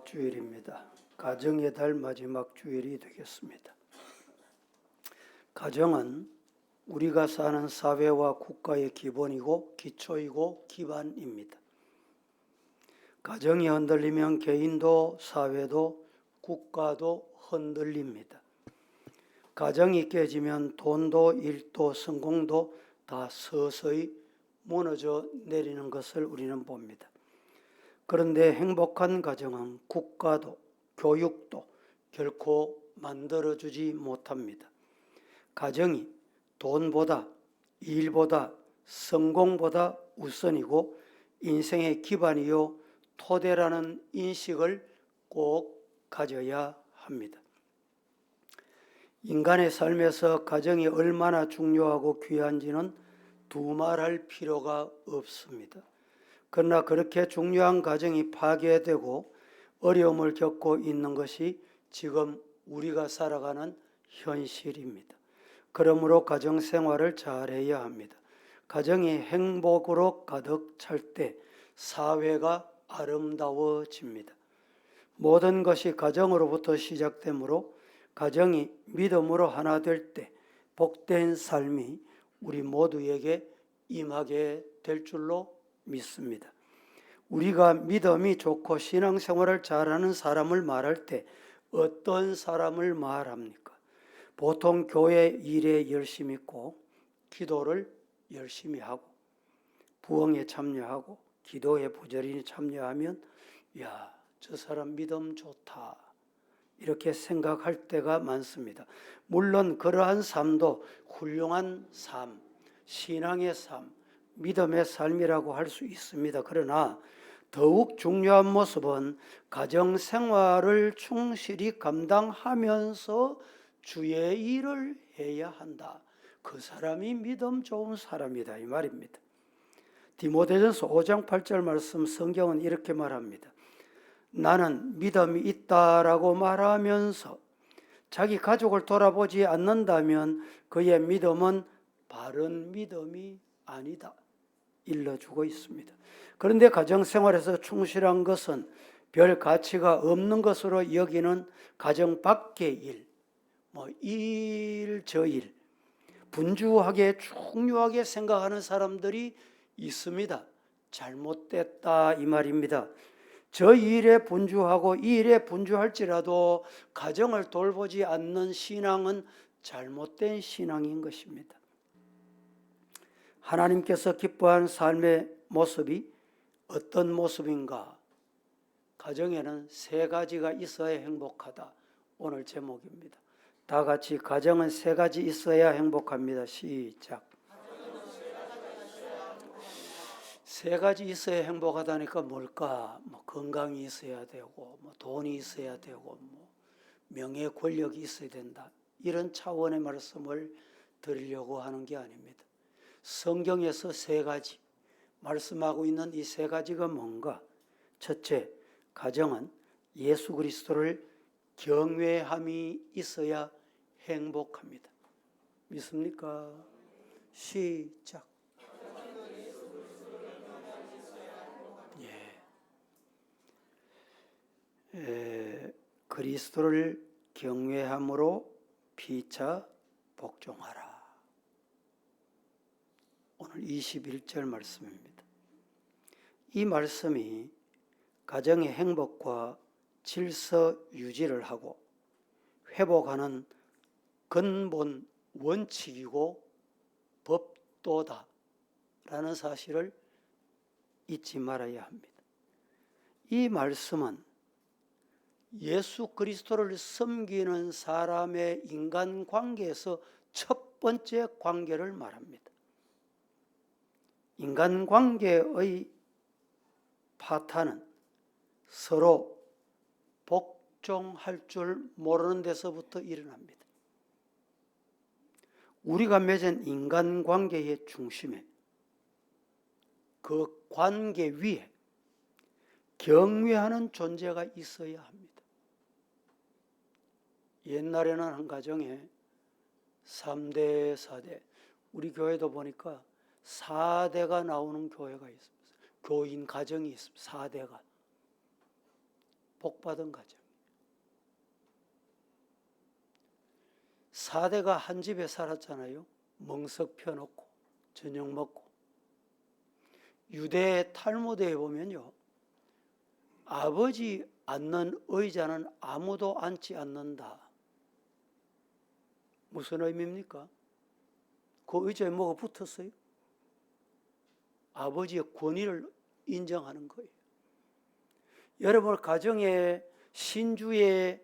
마지막 주일입니다. 가정의 달 마지막 주일이 되겠습니다. 가정은 우리가 사는 사회와 국가의 기본이고 기초이고 기반입니다. 가정이 흔들리면 개인도 사회도 국가도 흔들립니다. 가정이 깨지면 돈도 일도 성공도 다 서서히 무너져 내리는 것을 우리는 봅니다. 그런데 행복한 가정은 국가도 교육도 결코 만들어주지 못합니다. 가정이 돈보다 일보다 성공보다 우선이고 인생의 기반이요 토대라는 인식을 꼭 가져야 합니다. 인간의 삶에서 가정이 얼마나 중요하고 귀한지는 두말할 필요가 없습니다. 그러나 그렇게 중요한 가정이 파괴되고 어려움을 겪고 있는 것이 지금 우리가 살아가는 현실입니다. 그러므로 가정 생활을 잘해야 합니다. 가정이 행복으로 가득 찰 때 사회가 아름다워집니다. 모든 것이 가정으로부터 시작되므로 가정이 믿음으로 하나 될 때 복된 삶이 우리 모두에게 임하게 될 줄로 믿습니다. 우리가 믿음이 좋고 신앙생활을 잘하는 사람을 말할 때 어떤 사람을 말합니까? 보통 교회 일에 열심히 있고 기도를 열심히 하고 부흥에 참여하고 기도에 부지런히 참여하면 야, 저 사람 믿음 좋다 이렇게 생각할 때가 많습니다. 물론 그러한 삶도 훌륭한 삶, 신앙의 삶, 믿음의 삶이라고 할 수 있습니다. 그러나 더욱 중요한 모습은 가정생활을 충실히 감당하면서 주의 일을 해야 한다. 그 사람이 믿음 좋은 사람이다 이 말입니다. 디모데전서 5장 8절 말씀 성경은 이렇게 말합니다. 나는 믿음이 있다라고 말하면서 자기 가족을 돌아보지 않는다면 그의 믿음은 바른 믿음이 아니다. 일러주고 있습니다. 그런데 가정생활에서 충실한 것은 별 가치가 없는 것으로 여기는 가정 밖의 일, 저 일, 분주하게 중요하게 생각하는 사람들이 있습니다. 잘못됐다 이 말입니다. 저 일에 분주하고 이 일에 분주할지라도 가정을 돌보지 않는 신앙은 잘못된 신앙인 것입니다. 하나님께서 기뻐하는 삶의 모습이 어떤 모습인가? 가정에는 세 가지가 있어야 행복하다. 오늘 제목입니다. 다 같이 가정은 세 가지 있어야 행복합니다. 시작. 세 가지 있어야 행복하다니까 뭘까? 건강이 있어야 되고, 돈이 있어야 되고, 명예, 권력이 있어야 된다. 이런 차원의 말씀을 드리려고 하는 게 아닙니다. 성경에서 세 가지 말씀하고 있는 이 세 가지가 뭔가? 첫째, 가정은 예수 그리스도를 경외함이 있어야 행복합니다. 믿습니까? 시작. 그리스도를 경외함으로 피차 복종하라. 오늘 21절 말씀입니다. 이 말씀이 가정의 행복과 질서 유지를 하고 회복하는 근본 원칙이고 법도다라는 사실을 잊지 말아야 합니다. 이 말씀은 예수 그리스도를 섬기는 사람의 인간관계에서 첫 번째 관계를 말합니다. 인간관계의 파탄은 서로 복종할 줄 모르는 데서부터 일어납니다. 우리가 맺은 인간관계의 중심에 그 관계 위에 경외하는 존재가 있어야 합니다. 옛날에는 한 가정에 3대, 4대, 우리 교회도 보니까 4대가 나오는 교회가 있습니다. 교인 가정이 있습니다. 4대가. 복받은 가정. 4대가 한 집에 살았잖아요. 멍석 펴놓고 저녁 먹고. 유대 탈무드에 보면요, 아버지 앉는 의자는 아무도 앉지 않는다. 무슨 의미입니까? 그 의자에 뭐가 붙었어요? 아버지의 권위를 인정하는 거예요. 여러분 가정에 신주는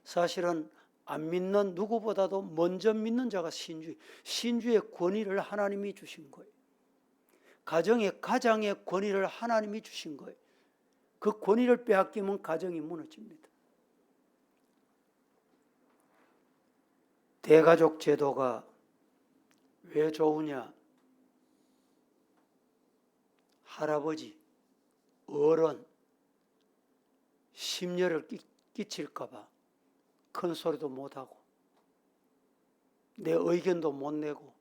사실은 안 믿는 누구보다도 먼저 믿는 자가 신주의 권위를 하나님이 주신 거예요. 가장의 권위를 하나님이 주신 거예요. 그 권위를 빼앗기면 가정이 무너집니다. 대가족 제도가 왜 좋으냐? 할아버지, 어른, 심려를 끼칠까 봐 큰 소리도 못하고 내 의견도 못 내고,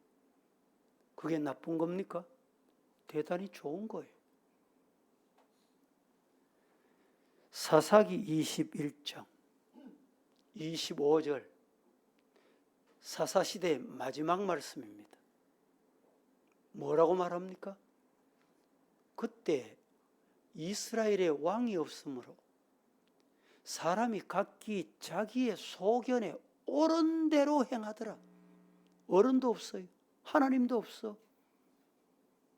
그게 나쁜 겁니까? 대단히 좋은 거예요. 사사기 21장 25절 사사시대의 마지막 말씀입니다. 뭐라고 말합니까? 그때 이스라엘의 왕이 없으므로 사람이 각기 자기의 소견에 옳은 대로 행하더라. 어른도 없어요. 하나님도 없어.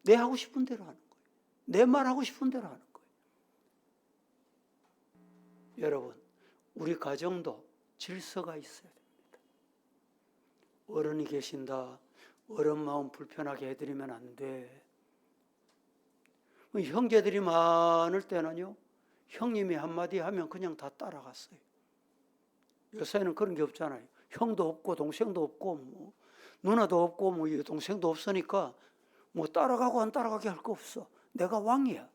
내 하고 싶은 대로 하는 거예요. 내 말하고 싶은 대로 하는 거예요. 여러분, 우리 가정도 질서가 있어야 됩니다. 어른이 계신다. 어른 마음 불편하게 해드리면 안 돼. 형제들이 많을 때는요, 형님이 한마디 하면 그냥 다 따라갔어요. 요새는 그런 게 없잖아요. 형도 없고 동생도 없고 뭐 누나도 없고 뭐 동생도 없으니까 뭐 따라가고 안 따라가게 할 거 없어. 내가 왕이야.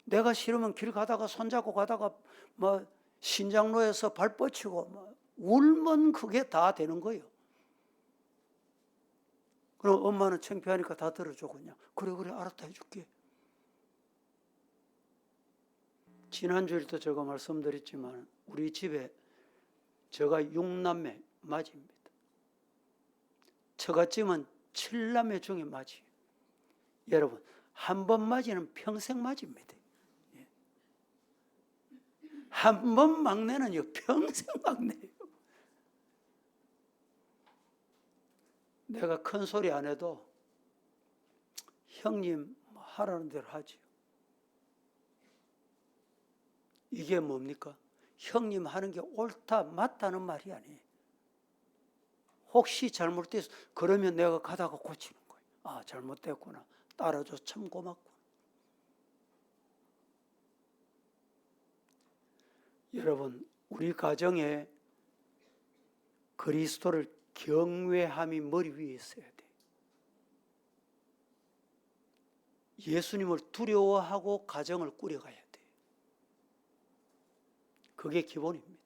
내가 싫으면 길 가다가 손잡고 가다가 뭐 신장로에서 발 뻗치고 뭐 울면 그게 다 되는 거예요. 그럼 엄마는 창피하니까 다 들어줘 그냥. 그래 알았다 해줄게. 지난주에도 제가 말씀드렸지만 우리 집에 제가 6남매 맞입니다. 처갓집은 7남매 중에 맞이에요. 여러분, 한 번 맞이는 평생 맞입니다. 한 번 막내는요, 평생 막내예요. 내가 큰 소리 안 해도 형님 하라는 대로 하지요. 이게 뭡니까? 형님 하는 게 옳다 맞다는 말이 아니에요. 혹시 잘못돼서 그러면 내가 가다가 고치는 거예요. 아, 잘못됐구나. 따라줘서 참 고맙구나. 여러분, 우리 가정에 그리스도를 경외함이 머리 위에 있어야 돼요. 예수님을 두려워하고 가정을 꾸려가야 돼요. 그게 기본입니다.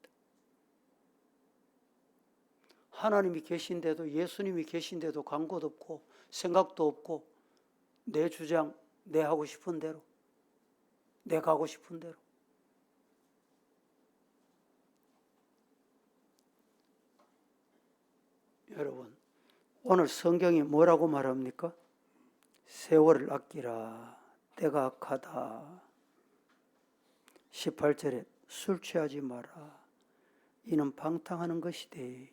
하나님이 계신데도, 예수님이 계신데도 광고도 없고 생각도 없고 내 주장, 내 하고 싶은 대로, 내가 하고 싶은 대로. 여러분, 오늘 성경이 뭐라고 말합니까? 세월을 아끼라, 때가 악하다. 18절에 술 취하지 마라. 이는 방탕하는 것이되.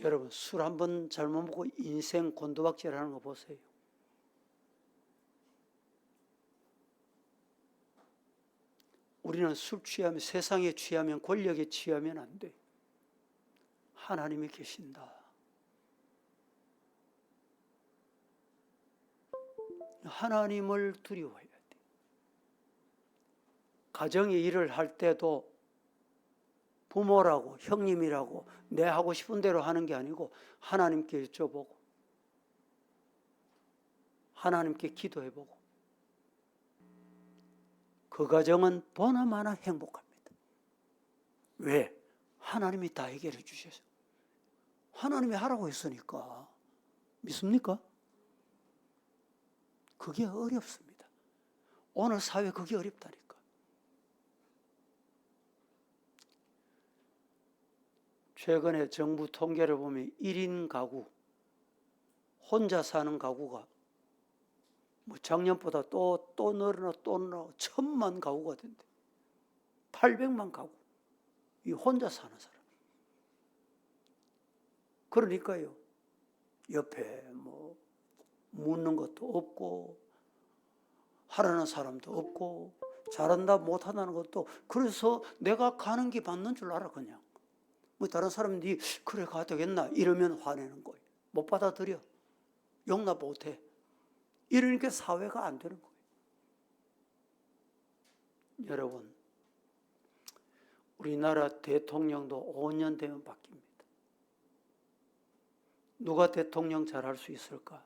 여러분, 술 한 번 잘못 먹고 인생 곤두박질하는 거 보세요. 우리는 술 취하면, 세상에 취하면, 권력에 취하면 안 돼. 하나님이 계신다. 하나님을 두려워해야 돼. 가정의 일을 할 때도 부모라고 형님이라고 내 하고 싶은 대로 하는 게 아니고 하나님께 여쭤보고 하나님께 기도해보고 그 가정은 보나마나 행복합니다. 왜? 하나님이 다 해결해 주셔서. 하나님이 하라고 했으니까. 믿습니까? 그게 어렵습니다. 오늘 사회 그게 어렵다니까. 최근에 정부 통계를 보면 1인 가구, 혼자 사는 가구가 뭐 작년보다 또 늘어나 1,000만 가구가 된대. 800만 가구. 이 혼자 사는 사람. 그러니까요. 옆에 뭐 묻는 것도 없고 하라는 사람도 없고 잘한다 못한다는 것도, 그래서 내가 가는 게 맞는 줄 알아. 그냥 뭐 다른 사람들이 그래 가야 되겠나 이러면 화내는 거예요. 못 받아들여. 용납 못해. 이러니까 사회가 안 되는 거예요. 여러분, 우리나라 대통령도 5년 되면 바뀝니다. 누가 대통령 잘할 수 있을까?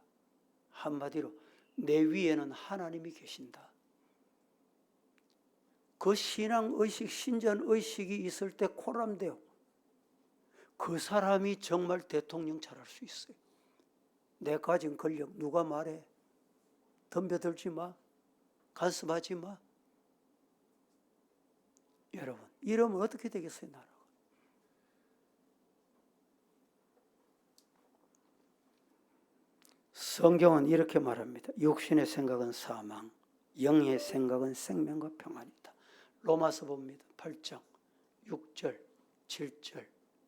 한마디로 내 위에는 하나님이 계신다. 그 신앙의식, 신전의식이 있을 때 코람돼요. 그 사람이 정말 대통령 잘할 수 있어요. 내 가진 권력 누가 말해? 덤벼들지 마. 간섭하지 마. 여러분, 이러면 어떻게 되겠어요, 나라가? 성경은 이렇게 말합니다. 육신의 생각은 사망, 영의 생각은 생명과 평안이다. 로마서 봅니다. 8장 6절, 7절,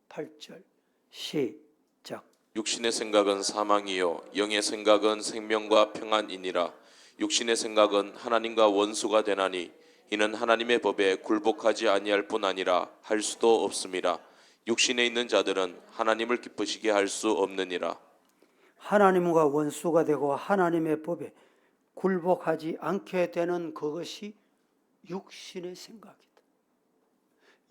8절 시작. 육신의 생각은 사망이요 영의 생각은 생명과 평안이니라. 육신의 생각은 하나님과 원수가 되나니 이는 하나님의 법에 굴복하지 아니할 뿐 아니라 할 수도 없음이라. 육신에 있는 자들은 하나님을 기쁘시게 할 수 없느니라. 하나님과 원수가 되고 하나님의 법에 굴복하지 않게 되는 그것이 육신의 생각이다.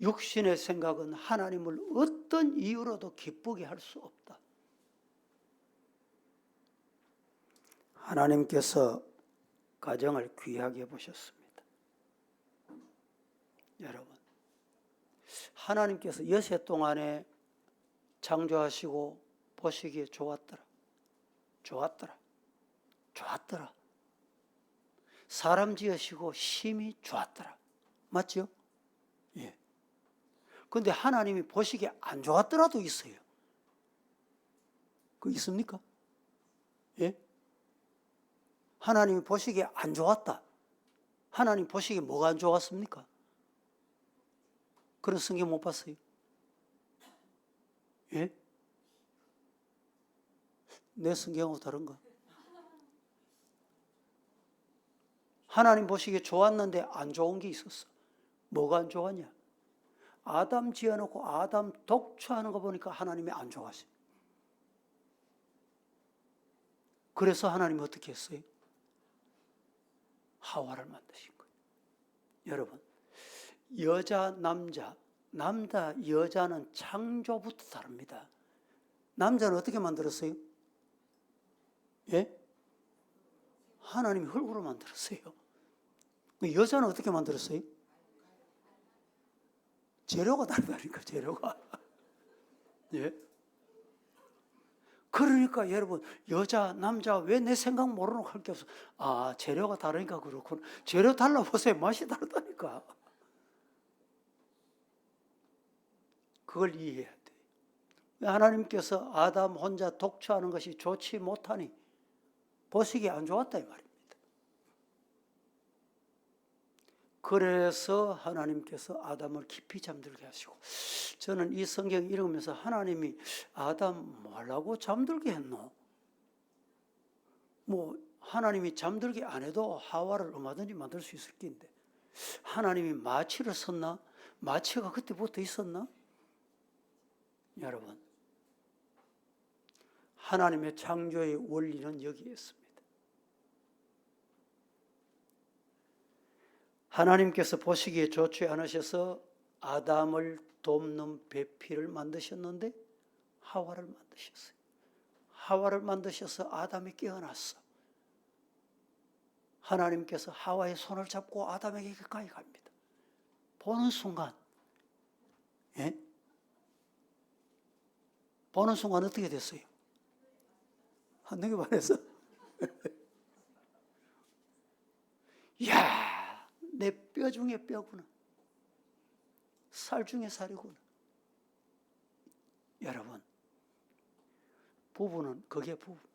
육신의 생각은 하나님을 어떤 이유로도 기쁘게 할 수 없다. 하나님께서 가정을 귀하게 보셨습니다. 여러분, 하나님께서 여세 동안에 창조하시고 보시기에 좋았더라. 사람 지으시고 심히 좋았더라. 맞죠? 예. 근데 하나님이 보시기에 안 좋았더라도 있어요. 그 있습니까? 예? 하나님이 보시기에 안 좋았다. 하나님 보시기에 뭐가 안 좋았습니까? 그런 성경 못 봤어요? 예? 내 성경하고 다른가? 하나님 보시기에 좋았는데 안 좋은 게 있었어. 뭐가 안 좋았냐? 아담 지어놓고 아담 독초하는 거 보니까 하나님이 안 좋아하셔. 그래서 하나님이 어떻게 했어요? 하와를 만드신 거예요. 여러분, 여자, 남자, 여자는 창조부터 다릅니다. 남자는 어떻게 만들었어요? 예? 하나님이 흙으로 만들었어요. 여자는 어떻게 만들었어요? 재료가 다르다니까, 재료가. 예? 그러니까 여러분, 여자, 남자 왜 내 생각 모르는 할 게 없어? 아, 재료가 다르니까 그렇구나. 재료 달라보세요. 맛이 다르다니까. 그걸 이해해야 돼. 하나님께서 아담 혼자 독초하는 것이 좋지 못하니 보시기에 안 좋았다 이 말입니다. 그래서 하나님께서 아담을 깊이 잠들게 하시고, 저는 이 성경 읽으면서 하나님이 아담 뭐하려고 잠들게 했노? 뭐 하나님이 잠들게 안 해도 하와를 얼마든지 만들 수 있을 텐데 하나님이 마취를 썼나? 마취가 그때부터 있었나? 여러분, 하나님의 창조의 원리는 여기에 있습니다. 하나님께서 보시기에 좋지 않으셔서 아담을 돕는 배필을 만드셨는데 하와를 만드셨어요. 하와를 만드셔서 아담이 깨어났어. 하나님께서 하와의 손을 잡고 아담에게 가까이 갑니다. 보는 순간, 예? 보는 순간 어떻게 됐어요? 한눈에 반해서 야, 내 뼈 중에 뼈구나. 살 중에 살이구나. 여러분, 부부는 그게 부부입니다.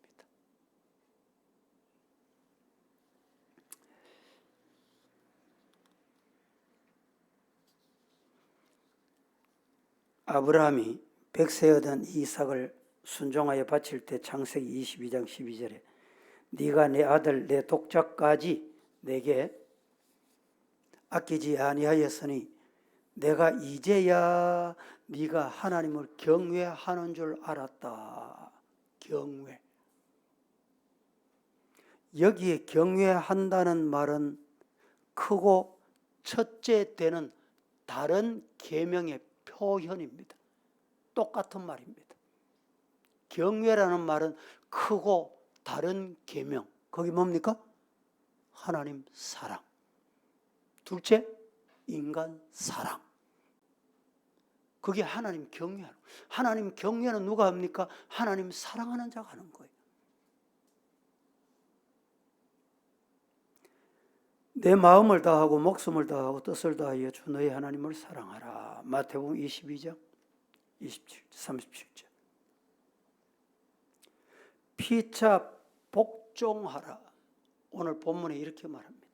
아브라함이 백세 얻은 이삭을 순종하여 바칠 때 창세기 22장 12절에 네가 내 아들 내 독자까지 내게 아끼지 아니하였으니 내가 이제야 네가 하나님을 경외하는 줄 알았다. 경외. 여기에 경외한다는 말은 크고 첫째 되는 다른 계명의 표현입니다. 똑같은 말입니다. 경외라는 말은 크고 다른 계명. 거기 뭡니까? 하나님 사랑. 둘째, 인간 사랑. 그게 하나님 경외하는 거예요. 하나님 경외는 누가 합니까? 하나님 사랑하는 자가 하는 거예요. 내 마음을 다하고 목숨을 다하고 뜻을 다하여 주 너의 하나님을 사랑하라. 마태복음 22장 37절. 피차 복종하라. 오늘 본문에 이렇게 말합니다.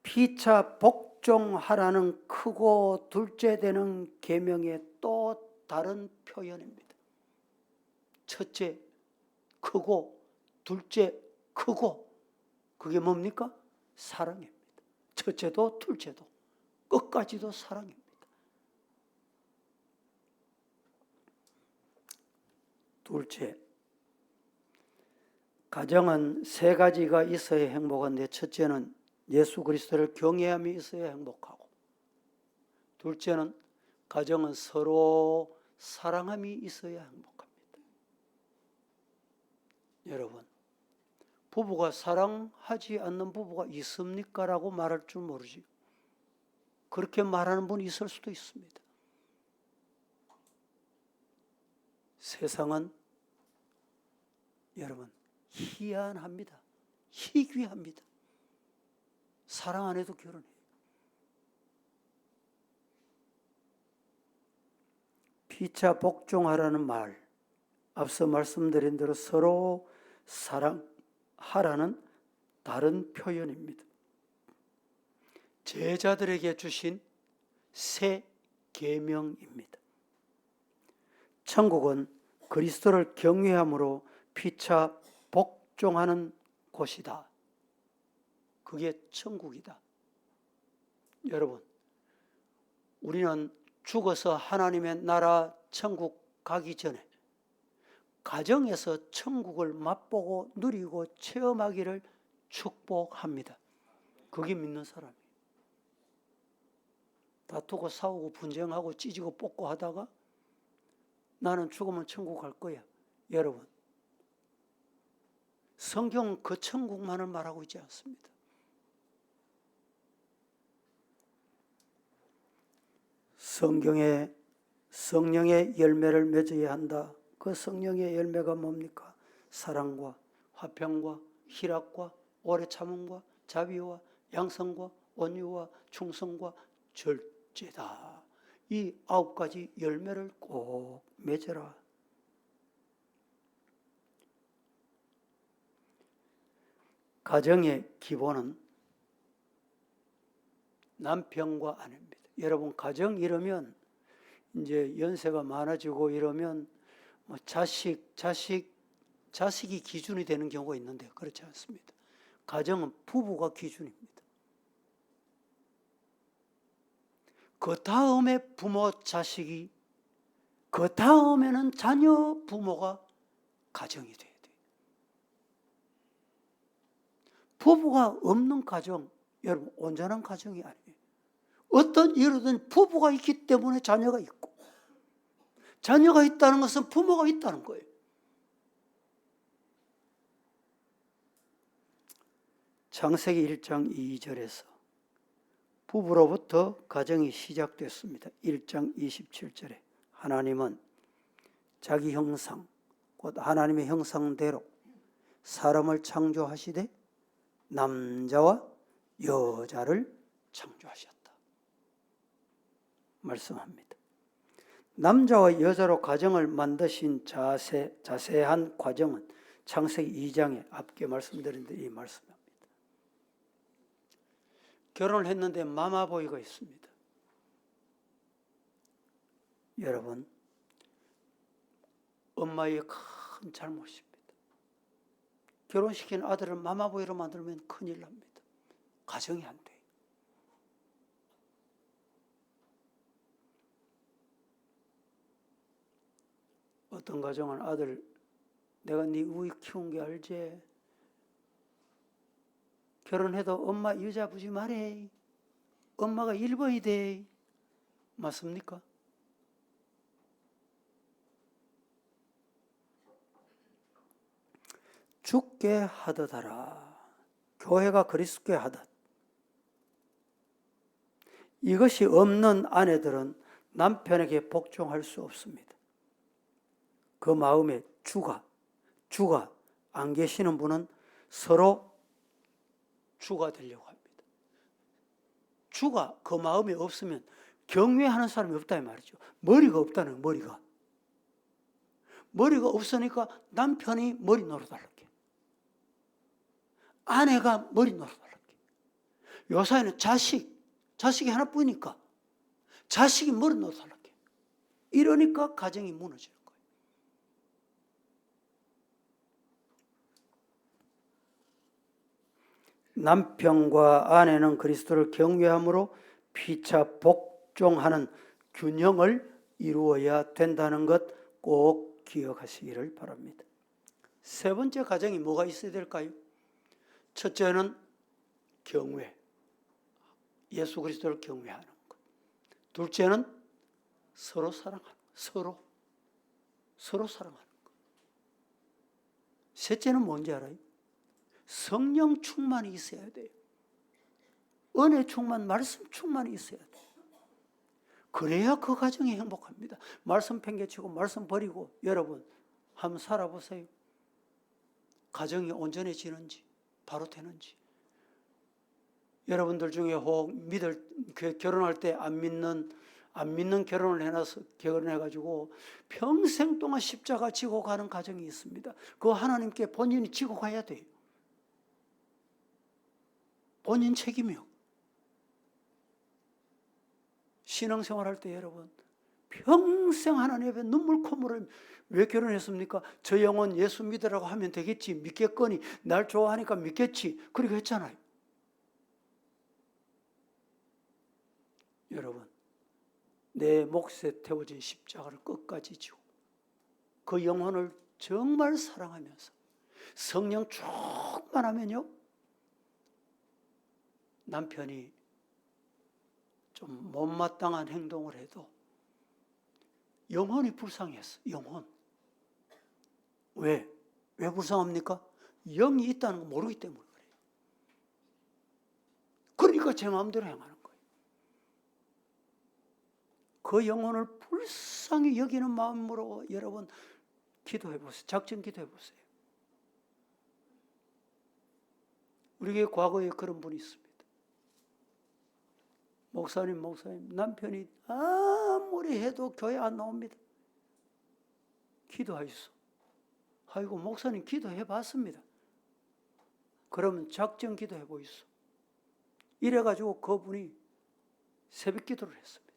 피차 복종하라는 크고 둘째 되는 계명의 또 다른 표현입니다. 첫째 크고 둘째 크고 그게 뭡니까? 사랑입니다. 첫째도 둘째도 끝까지도 사랑입니다. 둘째, 가정은 세 가지가 있어야 행복한데 첫째는 예수 그리스도를 경외함이 있어야 행복하고, 둘째는 가정은 서로 사랑함이 있어야 행복합니다. 여러분, 부부가 사랑하지 않는 부부가 있습니까? 라고 말할 줄 모르지. 그렇게 말하는 분이 있을 수도 있습니다. 세상은 여러분 희한합니다. 희귀합니다. 사랑 안 해도 결혼해요. 피차 복종하라는 말, 앞서 말씀드린 대로 서로 사랑하라는 다른 표현입니다. 제자들에게 주신 새 계명입니다. 천국은 그리스도를 경외함으로 피차 복종하는 곳이다. 그게 천국이다. 여러분, 우리는 죽어서 하나님의 나라 천국 가기 전에 가정에서 천국을 맛보고 누리고 체험하기를 축복합니다. 그게 믿는 사람이에요. 다투고 싸우고 분쟁하고 찢고 뽑고 하다가 나는 죽으면 천국 갈 거야. 여러분, 성경은 그 천국만을 말하고 있지 않습니다. 성경에 성령의 열매를 맺어야 한다. 그 성령의 열매가 뭡니까? 사랑과 화평과 희락과 오래 참음과 자비와 양성과 온유와 충성과 절제다. 이 9가지 열매를 꼭 맺어라. 가정의 기본은 남편과 아내입니다. 여러분, 가정 이러면 이제 연세가 많아지고 이러면 뭐 자식이 기준이 되는 경우가 있는데 그렇지 않습니다. 가정은 부부가 기준입니다. 그 다음에 부모, 자식이, 그 다음에는 자녀, 부모가 가정이 돼야 돼요. 부부가 없는 가정, 여러분 온전한 가정이 아니에요. 어떤 이유든 부부가 있기 때문에 자녀가 있고, 자녀가 있다는 것은 부모가 있다는 거예요. 창세기 1장 2절에서 부부로부터 가정이 시작됐습니다. 1장 27절에 하나님은 자기 형상, 곧 하나님의 형상대로 사람을 창조하시되 남자와 여자를 창조하셨다 말씀합니다. 남자와 여자로 가정을 만드신 자세한 과정은 창세기 2장에 앞에 말씀드린 이 말씀입니다. 결혼을 했는데 마마보이가 있습니다. 여러분, 엄마의 큰 잘못입니다. 결혼시킨 아들을 마마보이로 만들면 큰일 납니다. 가정이 안 돼요. 어떤 가정은 아들, 내가 네 우이 키운 게 알지? 결혼해도 엄마 여자 부지 말해. 엄마가 1번이 돼. 맞습니까? 죽게 하듯 하라. 교회가 그리스도께 하듯. 이것이 없는 아내들은 남편에게 복종할 수 없습니다. 그 마음에 주가 안 계시는 분은 서로 주가 되려고 합니다. 주가 그 마음에 없으면 경외하는 사람이 없다 이 말이죠. 머리가 없다는 거예요. 머리가 없으니까 남편이 머리 노릇하려게, 아내가 머리 노릇하려게. 요사이는 자식이 하나뿐이니까 자식이 머리 노릇하려게. 이러니까 가정이 무너지는 거예요. 남편과 아내는 그리스도를 경외함으로 피차 복종하는 균형을 이루어야 된다는 것 꼭 기억하시기를 바랍니다. 세 번째 가정이 뭐가 있어야 될까요? 첫째는 경외, 예수 그리스도를 경외하는 것. 둘째는 서로 사랑하는 것, 서로 사랑하는 것. 셋째는 뭔지 알아요? 성령 충만이 있어야 돼요. 은혜 충만, 말씀 충만이 있어야 돼요. 그래야 그 가정이 행복합니다. 말씀 팽개치고 말씀 버리고 여러분 한번 살아보세요. 가정이 온전해지는지 바로 되는지. 여러분들 중에 혹 결혼할 때 안 믿는 결혼을 해놔서 결혼해가지고 평생 동안 십자가 지고 가는 가정이 있습니다. 그거 하나님께 본인이 지고 가야 돼요. 본인 책임이요. 신앙생활할 때 여러분 평생 하나님 앞에 눈물 콧물을 왜 결혼했습니까? 저 영혼 예수 믿으라고 하면 되겠지, 믿겠거니, 날 좋아하니까 믿겠지, 그렇게 했잖아요. 여러분, 내 몫에 태워진 십자가를 끝까지 지고 그 영혼을 정말 사랑하면서 성령 충만하면요, 남편이 좀 못마땅한 행동을 해도 영혼이 불쌍했어. 영혼. 왜 불쌍합니까? 영이 있다는 거 모르기 때문에 그래요. 그러니까 제 마음대로 행하는 거예요. 그 영혼을 불쌍히 여기는 마음으로 여러분 기도해 보세요. 작정 기도해 보세요. 우리에게 과거에 그런 분이 있습니다. 목사님, 남편이 아무리 해도 교회 안 나옵니다. 기도하시소. 아이고, 목사님 기도해 봤습니다. 그러면 작정 기도해 보이소. 이래가지고 그분이 새벽 기도를 했습니다.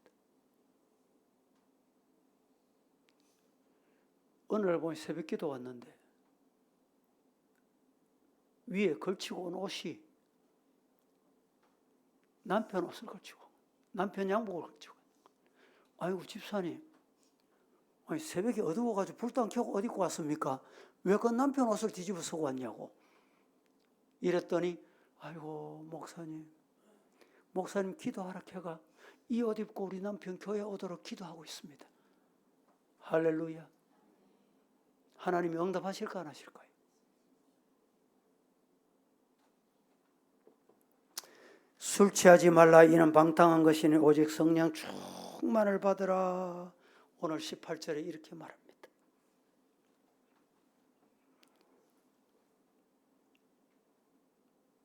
어느 날 보니 새벽 기도 왔는데 위에 걸치고 온 옷이 남편 옷을 걸치고, 남편 양복을 걸치고. 아이고, 집사님, 아니, 새벽에 어두워가지고 불도 안 켜고 어디 입고 왔습니까? 왜 그 남편 옷을 뒤집어 쓰고 왔냐고. 이랬더니, 아이고, 목사님 기도하라 캐가 이 옷 입고 우리 남편 교회 오도록 기도하고 있습니다. 할렐루야. 하나님이 응답하실까 안 하실까요? 술 취하지 말라. 이는 방탕한 것이니 오직 성령 충만을 받으라. 오늘 18절에 이렇게 말합니다.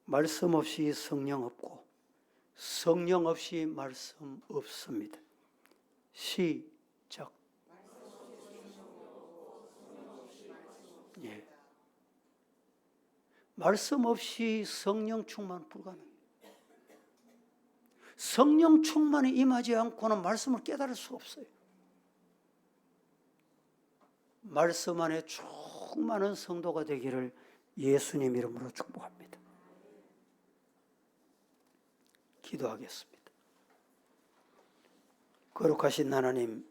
말씀 없이 성령 없고 성령 없이 말씀 없습니다. 시작. 예. 말씀 없이 성령 충만 불가능해요. 성령 충만이 임하지 않고는 말씀을 깨달을 수 없어요. 말씀 안에 충만한 성도가 되기를 예수님 이름으로 축복합니다. 기도하겠습니다. 거룩하신 하나님,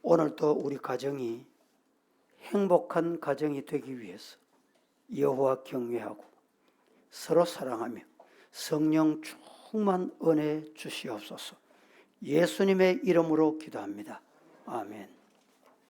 오늘도 우리 가정이 행복한 가정이 되기 위해서 여호와 경외하고 서로 사랑하며 성령 충만 은혜 주시옵소서. 예수님의 이름으로 기도합니다. 아멘.